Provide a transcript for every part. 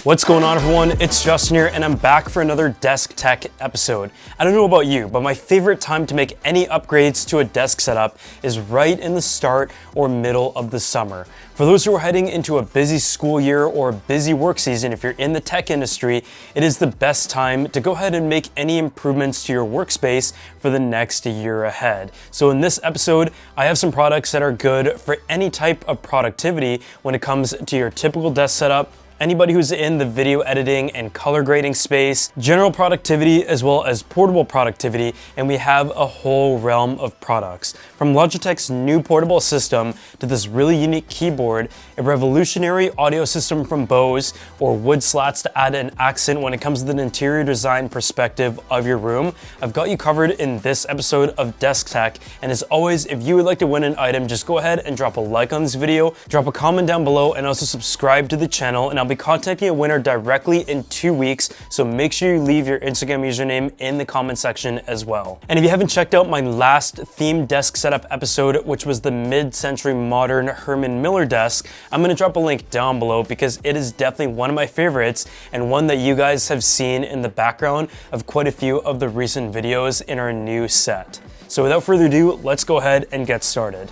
What's going on, everyone? It's Justin here, and I'm back for another desk tech episode. I don't know about you, but my favorite time to make any upgrades to a desk setup is right in the start or middle of the summer. For those who are heading into a busy school year or a busy work season, if you're in the tech industry, it is the best time to go ahead and make any improvements to your workspace for the next year ahead. So in this episode, I have some products that are good for any type of productivity when it comes to your typical desk setup, anybody who's in the video editing and color grading space, general productivity, as well as portable productivity, and we have a whole realm of products. From Logitech's new portable system to this really unique keyboard, a revolutionary audio system from Bose, or wood slats to add an accent when it comes to the interior design perspective of your room, I've got you covered in this episode of Desk Tech. And as always, if you would like to win an item, just go ahead and drop a like on this video, drop a comment down below, and also subscribe to the channel, and I'll be contacting a winner directly in 2 weeks, so make sure you leave your Instagram username in the comment section as well. And if you haven't checked out my last themed desk setup episode, which was the mid-century modern Herman Miller desk, I'm gonna drop a link down below because it is definitely one of my favorites and one that you guys have seen in the background of quite a few of the recent videos in our new set. So without further ado, let's go ahead and get started.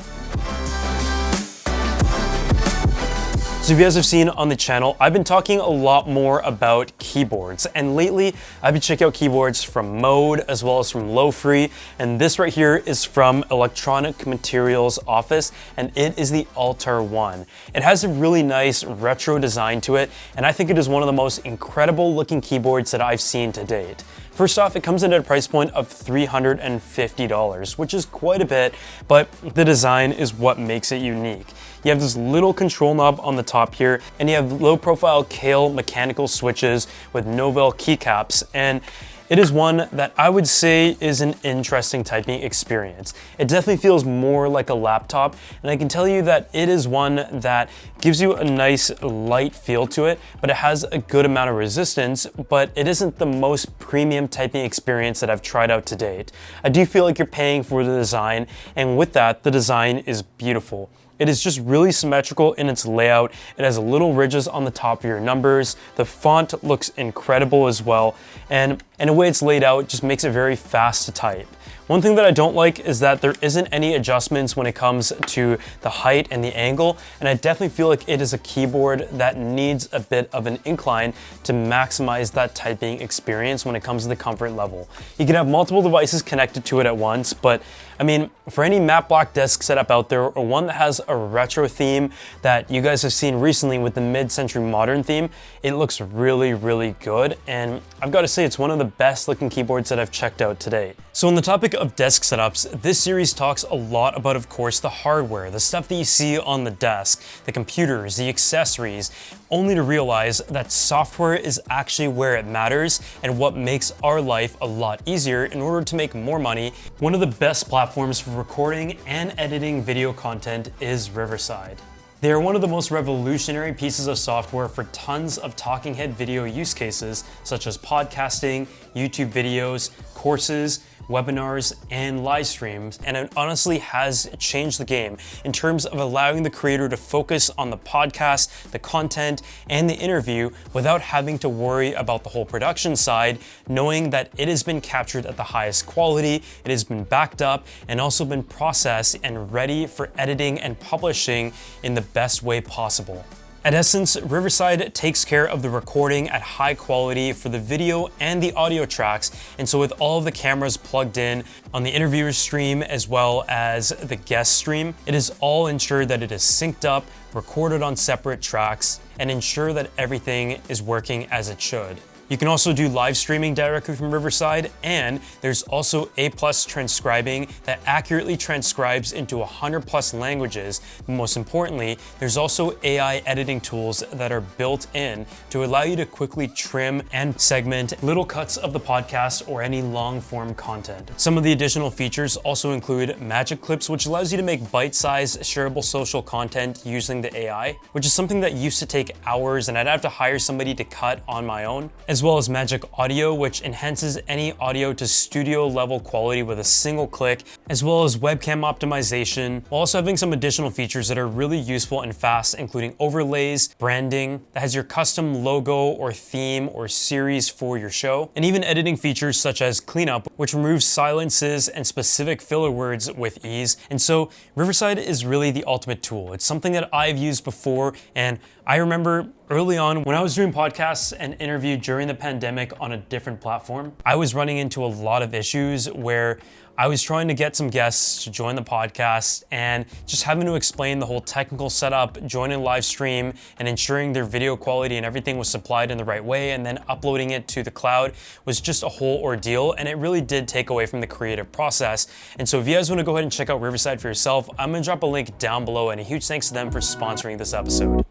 So if you guys have seen on the channel, I've been talking a lot more about keyboards, and lately I've been checking out keyboards from Mode as well as from Lo-Free, and this right here is from Electronic Materials Office, and it is the Altar 1. It has a really nice retro design to it, and I think it is one of the most incredible looking keyboards that I've seen to date. First off, it comes in at a price point of $350, which is quite a bit, but the design is what makes it unique. You have this little control knob on the top here, and you have low profile Kailh mechanical switches with Novell keycaps, and it is one that I would say is an interesting typing experience. It definitely feels more like a laptop, and I can tell you that it is one that gives you a nice light feel to it, but it has a good amount of resistance, but it isn't the most premium typing experience that I've tried out to date. I do feel like you're paying for the design, and with that, the design is beautiful. It is just really symmetrical in its layout. It has little ridges on the top of your numbers. The font looks incredible as well. And the way it's laid out just makes it very fast to type. One thing that I don't like is that there isn't any adjustments when it comes to the height and the angle, and I definitely feel like it is a keyboard that needs a bit of an incline to maximize that typing experience when it comes to the comfort level. You can have multiple devices connected to it at once, but I mean, for any matte black desk setup out there, or one that has a retro theme that you guys have seen recently with the mid-century modern theme, it looks really, really good, and I've got to say it's one of the best looking keyboards that I've checked out to date. So on the topic of desk setups, this series talks a lot about, of course, the hardware, the stuff that you see on the desk, the computers, the accessories, only to realize that software is actually where it matters and what makes our life a lot easier in order to make more money. One of the best platforms for recording and editing video content is Riverside. They are one of the most revolutionary pieces of software for tons of talking head video use cases, such as podcasting, YouTube videos, courses, webinars, and live streams, and it honestly has changed the game in terms of allowing the creator to focus on the podcast, the content, and the interview without having to worry about the whole production side, knowing that it has been captured at the highest quality, it has been backed up, and also been processed and ready for editing and publishing in the best way possible. At essence, Riverside takes care of the recording at high quality for the video and the audio tracks, and so with all of the cameras plugged in on the interviewer's stream as well as the guest stream, it is all ensured that it is synced up, recorded on separate tracks, and ensure that everything is working as it should. You can also do live streaming directly from Riverside, and there's also A+ transcribing that accurately transcribes into 100+ languages. Most importantly, there's also AI editing tools that are built in to allow you to quickly trim and segment little cuts of the podcast or any long-form content. Some of the additional features also include Magic Clips, which allows you to make bite-sized, shareable social content using the AI, which is something that used to take hours and I'd have to hire somebody to cut on my own, as well as Magic Audio, which enhances any audio to studio level quality with a single click, as well as webcam optimization, while also having some additional features that are really useful and fast, including overlays, branding that has your custom logo or theme or series for your show, and even editing features such as cleanup, which removes silences and specific filler words with ease. And so Riverside is really the ultimate tool. It's something that I've used before, and I remember early on when I was doing podcasts and interviewed during the pandemic on a different platform, I was running into a lot of issues where I was trying to get some guests to join the podcast and just having to explain the whole technical setup, joining live stream, and ensuring their video quality and everything was supplied in the right way, and then uploading it to the cloud was just a whole ordeal, and it really did take away from the creative process. And so if you guys want to go ahead and check out Riverside for yourself, I'm going to drop a link down below, and a huge thanks to them for sponsoring this episode.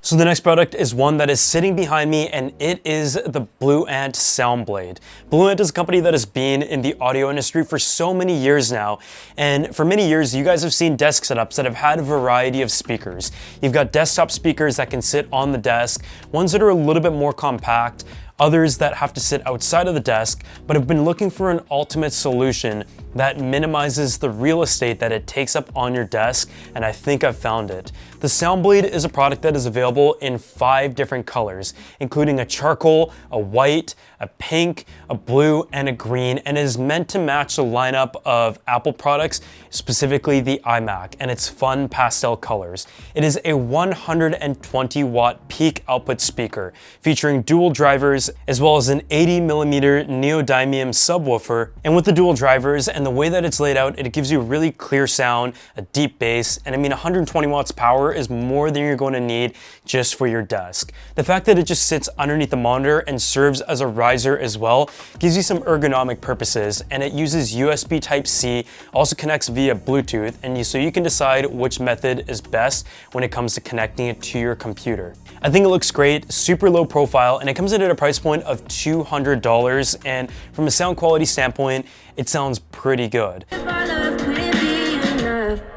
So the next product is one that is sitting behind me, and it is the BlueAnt Soundblade. BlueAnt is a company that has been in the audio industry for so many years now, and for many years you guys have seen desk setups that have had a variety of speakers. You've got desktop speakers that can sit on the desk, ones that are a little bit more compact, others that have to sit outside of the desk, but have been looking for an ultimate solution that minimizes the real estate that it takes up on your desk, and I think I've found it. The Soundblade is a product that is available in 5 different colors, including a charcoal, a white, a pink, a blue, and a green, and is meant to match the lineup of Apple products, specifically the iMac, and its fun pastel colors. It is a 120 watt peak output speaker, featuring dual drivers, as well as an 80mm neodymium subwoofer. And with the dual drivers and the way that it's laid out, it gives you really clear sound, a deep bass, and I mean 120 watts power is more than you're going to need just for your desk. The fact that it just sits underneath the monitor and serves as a riser as well gives you some ergonomic purposes, and it uses USB Type-C, also connects via Bluetooth, and so you can decide which method is best when it comes to connecting it to your computer. I think it looks great, super low profile, and it comes in at a price point of $200, and from a sound quality standpoint, it sounds pretty good.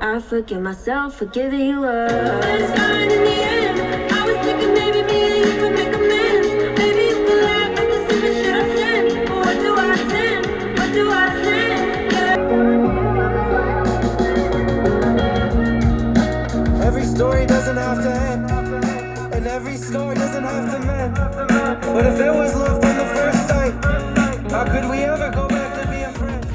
I forgive myself for giving you up. But it's fine in the end. I was thinking maybe me and you could make amends. Maybe you could laugh at the sin. Should I sin? Or what do I sin? What do I sin? Yeah. Every story doesn't have to end, and every scar doesn't have to mend. But if it was love from the first sight, how could we ever go back to being friends?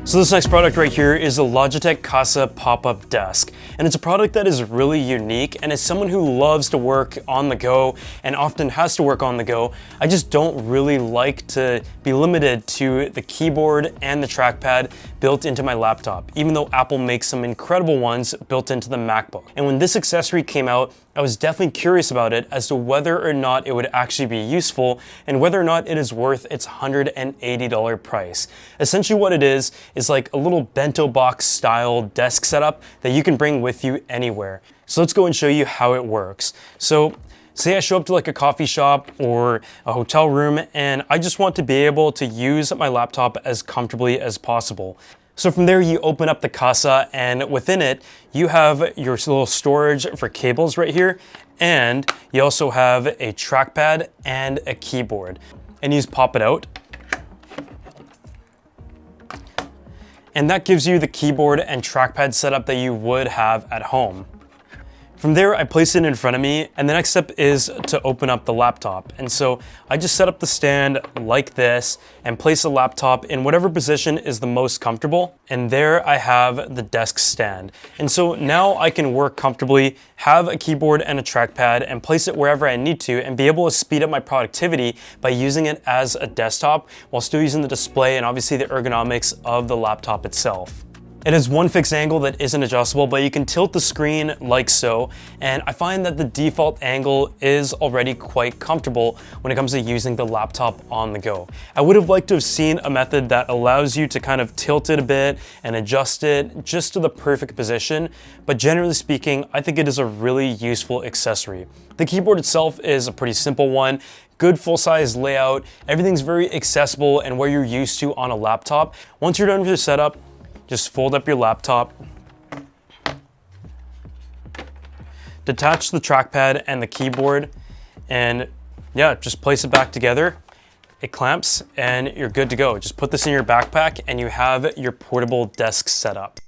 So this next product right here is the Logitech Casa pop-up desk, and it's a product that is really unique, and as someone who loves to work on the go and often has to work on the go, I just don't really like to be limited to the keyboard and the trackpad built into my laptop, even though Apple makes some incredible ones built into the MacBook. And when this accessory came out, I was definitely curious about it as to whether or not it would actually be useful and whether or not it is worth its $180 price. Essentially what it is like a little bento box style desk setup that you can bring with you anywhere. So let's go and show you how it works. So say I show up to like a coffee shop or a hotel room and I just want to be able to use my laptop as comfortably as possible. So from there, you open up the Casa, and within it, you have your little storage for cables right here, and you also have a trackpad and a keyboard. And you just pop it out. And that gives you the keyboard and trackpad setup that you would have at home. From there, I place it in front of me, and the next step is to open up the laptop. And so I just set up the stand like this and place the laptop in whatever position is the most comfortable. And there I have the desk stand. And so now I can work comfortably, have a keyboard and a trackpad, and place it wherever I need to, and be able to speed up my productivity by using it as a desktop while still using the display and obviously the ergonomics of the laptop itself. It has one fixed angle that isn't adjustable, but you can tilt the screen like so, and I find that the default angle is already quite comfortable when it comes to using the laptop on the go. I would have liked to have seen a method that allows you to kind of tilt it a bit and adjust it just to the perfect position, but generally speaking, I think it is a really useful accessory. The keyboard itself is a pretty simple one. Good full-size layout, everything's very accessible and where you're used to on a laptop. Once you're done with your setup, just fold up your laptop, detach the trackpad and the keyboard, and yeah, just place it back together. It clamps and you're good to go. Just put this in your backpack and you have your portable desk set up.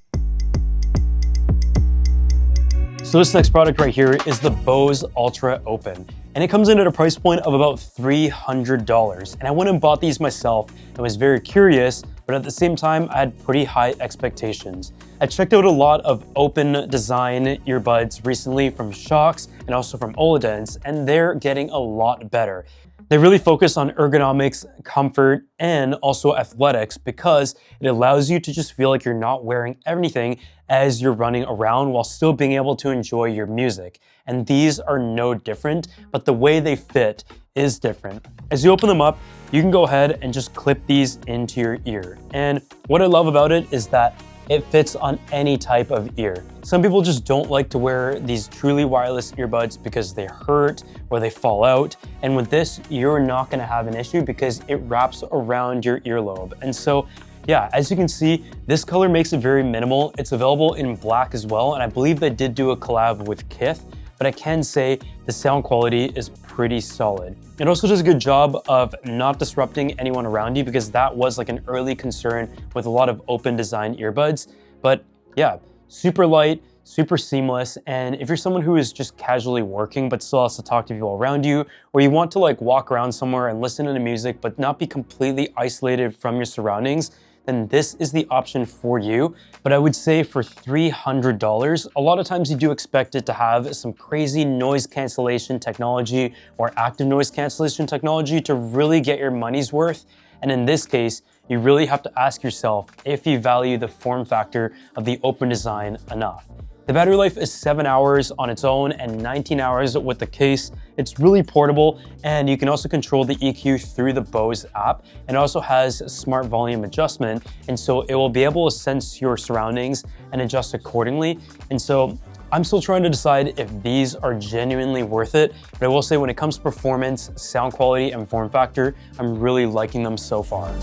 So this next product right here is the Bose Ultra Open, and it comes in at a price point of about $300. And I went and bought these myself and was very curious, but at the same time, I had pretty high expectations. I checked out a lot of open design earbuds recently from Shocks and also from Olidens, and they're getting a lot better. They really focus on ergonomics, comfort, and also athletics because it allows you to just feel like you're not wearing anything as you're running around while still being able to enjoy your music. And these are no different, but the way they fit is different. As you open them up, you can go ahead and just clip these into your ear. And what I love about it is that it fits on any type of ear. Some people just don't like to wear these truly wireless earbuds because they hurt or they fall out. And with this, you're not gonna have an issue because it wraps around your earlobe. And so, yeah, as you can see, this color makes it very minimal. It's available in black as well. And I believe they did do a collab with Kith, but I can say the sound quality is pretty solid. It also does a good job of not disrupting anyone around you because that was like an early concern with a lot of open design earbuds. But yeah, super light, super seamless. And if you're someone who is just casually working but still has to talk to people around you, or you want to like walk around somewhere and listen to music but not be completely isolated from your surroundings, then this is the option for you. But I would say for $300, a lot of times you do expect it to have some crazy noise cancellation technology or active noise cancellation technology to really get your money's worth. And in this case, you really have to ask yourself if you value the form factor of the open design enough. The battery life is 7 hours on its own and 19 hours with the case. It's really portable, and you can also control the EQ through the Bose app, and it also has smart volume adjustment, and so it will be able to sense your surroundings and adjust accordingly. And so I'm still trying to decide if these are genuinely worth it, but I will say when it comes to performance, sound quality, and form factor, I'm really liking them so far.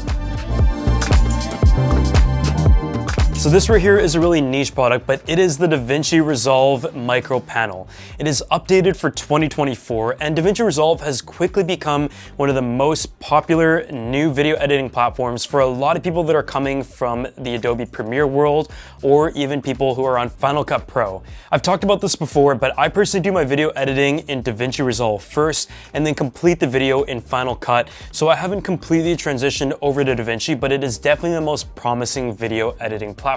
So this right here is a really niche product, but it is the DaVinci Resolve Micro Panel. It is updated for 2024, and DaVinci Resolve has quickly become one of the most popular new video editing platforms for a lot of people that are coming from the Adobe Premiere world, or even people who are on Final Cut Pro. I've talked about this before, but I personally do my video editing in DaVinci Resolve first, and then complete the video in Final Cut. So I haven't completely transitioned over to DaVinci, but it is definitely the most promising video editing platform.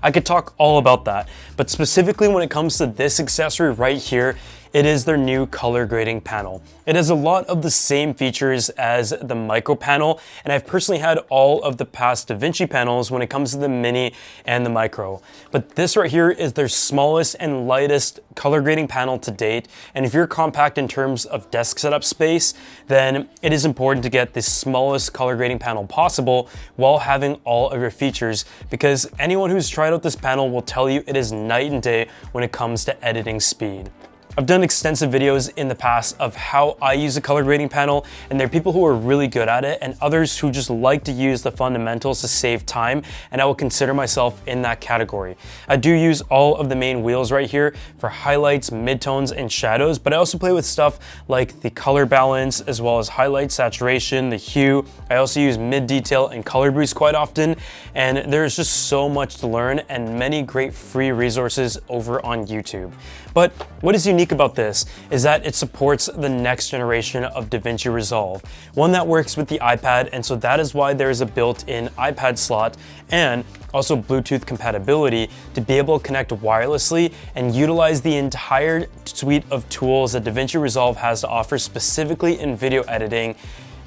I could talk all about that, but specifically when it comes to this accessory right here, it is their new color grading panel. It has a lot of the same features as the micro panel, and I've personally had all of the past DaVinci panels when it comes to the mini and the micro. But this right here is their smallest and lightest color grading panel to date, and if you're compact in terms of desk setup space, then it is important to get the smallest color grading panel possible while having all of your features, because anyone who's tried out this panel will tell you it is night and day when it comes to editing speed. I've done extensive videos in the past of how I use a color grading panel, and there are people who are really good at it and others who just like to use the fundamentals to save time, and I will consider myself in that category. I do use all of the main wheels right here for highlights, midtones, and shadows, but I also play with stuff like the color balance as well as highlight, saturation, the hue. I also use mid detail and color boost quite often, and there's just so much to learn and many great free resources over on YouTube. But what is unique about this is that it supports the next generation of DaVinci Resolve, one that works with the iPad, and so that is why there is a built-in iPad slot and also Bluetooth compatibility to be able to connect wirelessly and utilize the entire suite of tools that DaVinci Resolve has to offer specifically in video editing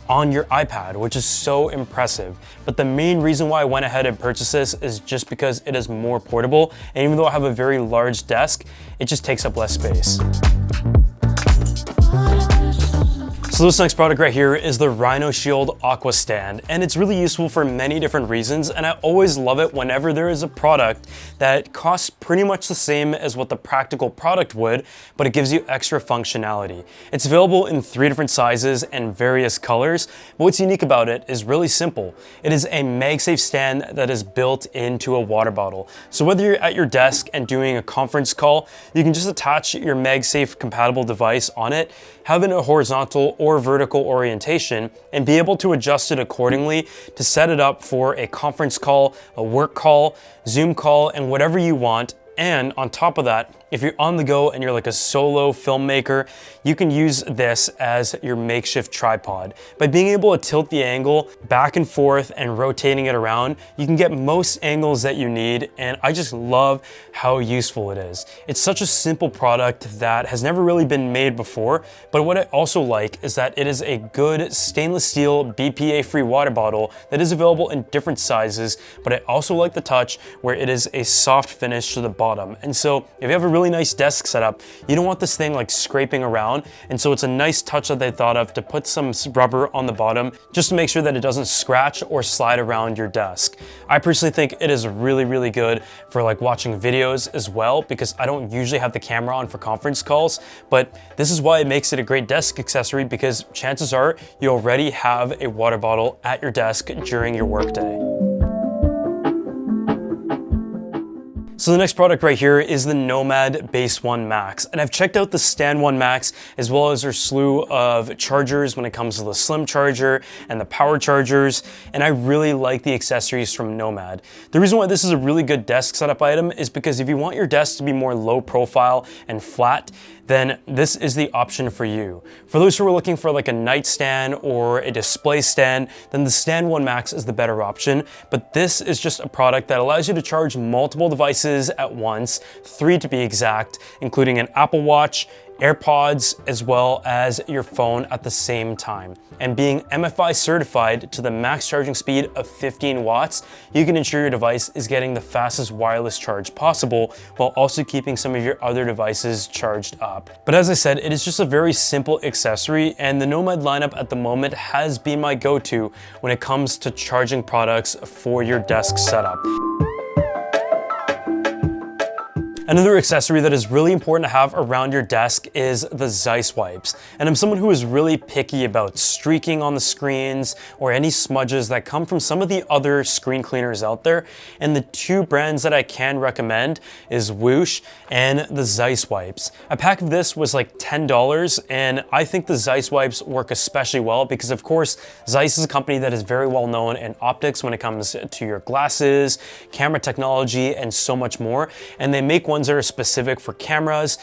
on your iPad, which is so impressive. But the main reason why I went ahead and purchased this is just because it is more portable, and even though I have a very large desk, it just takes up less space. So this next product right here is the Rhinoshueld AquaStand, and it's really useful for many different reasons, and I always love it whenever there is a product that costs pretty much the same as what the practical product would, but it gives you extra functionality. It's available in 3 different sizes and various colors, but what's unique about it is really simple. It is a MagSafe stand that is built into a water bottle. So whether you're at your desk and doing a conference call, you can just attach your MagSafe compatible device on it, have it in a horizontal or vertical orientation, and be able to adjust it accordingly to set it up for a conference call, a work call, Zoom call, and whatever you want. And on top of that, if you're on the go and you're like a solo filmmaker, you can use this as your makeshift tripod. By being able to tilt the angle back and forth and rotating it around, you can get most angles that you need, and I just love how useful it is. It's such a simple product that has never really been made before, but what I also like is that it is a good stainless steel BPA-free water bottle that is available in different sizes, but I also like the touch where it is a soft finish to the bottom. And so if you have a really nice desk setup, you don't want this thing like scraping around, and so it's a nice touch that they thought of to put some rubber on the bottom just to make sure that it doesn't scratch or slide around your desk. I personally think it is really good for like watching videos as well, because I don't usually have the camera on for conference calls, but this is why it makes it a great desk accessory, because chances are you already have a water bottle at your desk during your workday. So the next product right here is the Nomad Base One Max, and I've checked out the Stand One Max as well as their slew of chargers when it comes to the slim charger and the power chargers, and I really like the accessories from Nomad. The reason why this is a really good desk setup item is because if you want your desk to be more low profile and flat, then this is the option for you. For those who are looking for like a nightstand or a display stand, then the Stand One Max is the better option, but this is just a product that allows you to charge multiple devices at once, 3 to be exact, including an Apple Watch, AirPods, as well as your phone at the same time. And being MFI certified to the max charging speed of 15 watts, you can ensure your device is getting the fastest wireless charge possible while also keeping some of your other devices charged up. But as I said, it is just a very simple accessory, and the Nomad lineup at the moment has been my go-to when it comes to charging products for your desk setup. Another accessory that is really important to have around your desk is the Zeiss wipes. And I'm someone who is really picky about streaking on the screens or any smudges that come from some of the other screen cleaners out there. And the 2 brands that I can recommend is Whoosh and the Zeiss wipes. A pack of this was like $10, and I think the Zeiss wipes work especially well because, of course, Zeiss is a company that is very well known in optics when it comes to your glasses, camera technology, and so much more. And they make ones that are specific for cameras.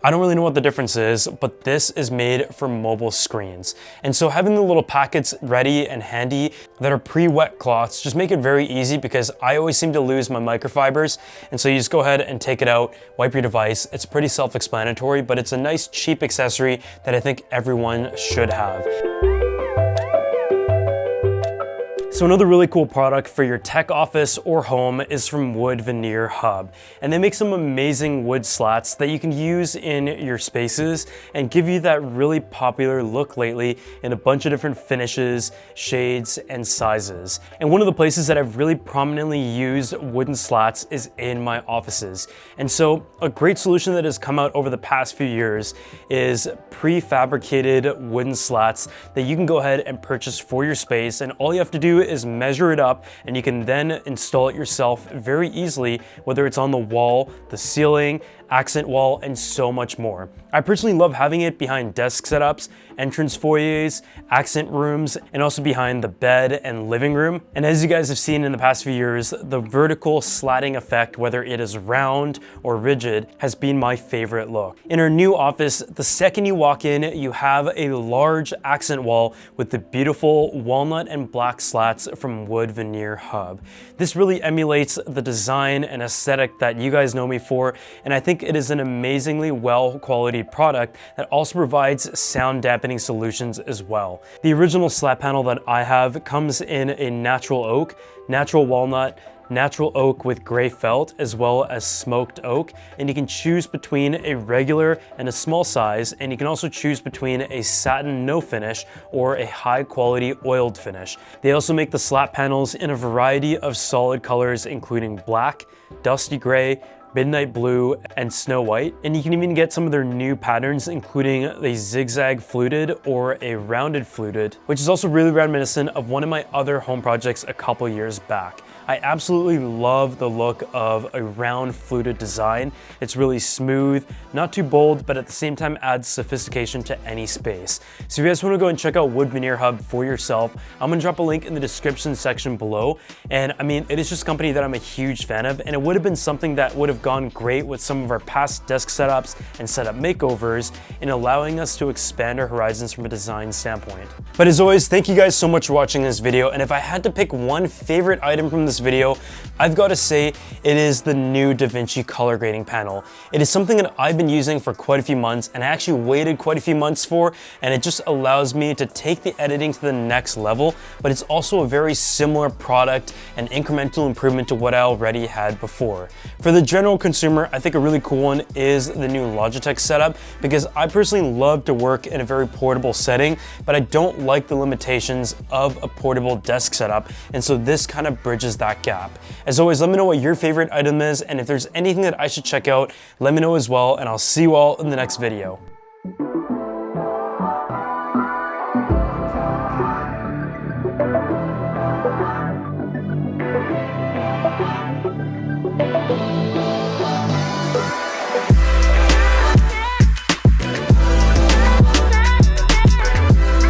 I don't really know what the difference is, but this is made for mobile screens. And so having the little packets ready and handy that are pre-wet cloths just make it very easy, because I always seem to lose my microfibers. And so you just go ahead and take it out, wipe your device. It's pretty self-explanatory, but it's a nice cheap accessory that I think everyone should have. So another really cool product for your tech office or home is from Wood Veneer Hub. And they make some amazing wood slats that you can use in your spaces and give you that really popular look lately in a bunch of different finishes, shades, and sizes. And one of the places that I've really prominently used wooden slats is in my offices. And so a great solution that has come out over the past few years is prefabricated wooden slats that you can go ahead and purchase for your space, and all you have to do is measure it up, and you can then install it yourself very easily, whether it's on the wall, the ceiling, accent wall, and so much more. I personally love having it behind desk setups, entrance foyers, accent rooms, and also behind the bed and living room. And as you guys have seen in the past few years, the vertical slatting effect, whether it is round or rigid, has been my favorite look. In our new office, the second you walk in, you have a large accent wall with the beautiful walnut and black slats from Wood Veneer Hub. This really emulates the design and aesthetic that you guys know me for, and I think it is an amazingly well quality product that also provides sound dampening solutions as well. The original slat panel that I have comes in a natural oak, natural walnut, natural oak with gray felt, as well as smoked oak, and you can choose between a regular and a small size, and you can also choose between a satin no finish or a high quality oiled finish. They also make the slat panels in a variety of solid colors, including black, dusty gray, midnight blue, and snow white. And you can even get some of their new patterns, including a zigzag fluted or a rounded fluted, which is also really reminiscent of one of my other home projects a couple years back. I absolutely love the look of a round fluted design. It's really smooth, not too bold, but at the same time adds sophistication to any space. So if you guys want to go and check out Wood Veneer Hub for yourself, I'm gonna drop a link in the description section below. And I mean, it is just a company that I'm a huge fan of, and it would have been something that would have gone great with some of our past desk setups and setup makeovers in allowing us to expand our horizons from a design standpoint. But as always, thank you guys so much for watching this video. And if I had to pick one favorite item from this video, I've got to say it is the new DaVinci color grading panel. It is something that I've been using for quite a few months, and I actually waited quite a few months for, and it just allows me to take the editing to the next level, but it's also a very similar product and incremental improvement to what I already had before. For the general consumer, I think a really cool one is the new Logitech setup, because I personally love to work in a very portable setting, but I don't like the limitations of a portable desk setup, and so this kind of bridges that gap. As always, let me know what your favorite item is, and if there's anything that I should check out, let me know as well, and I'll see you all in the next video.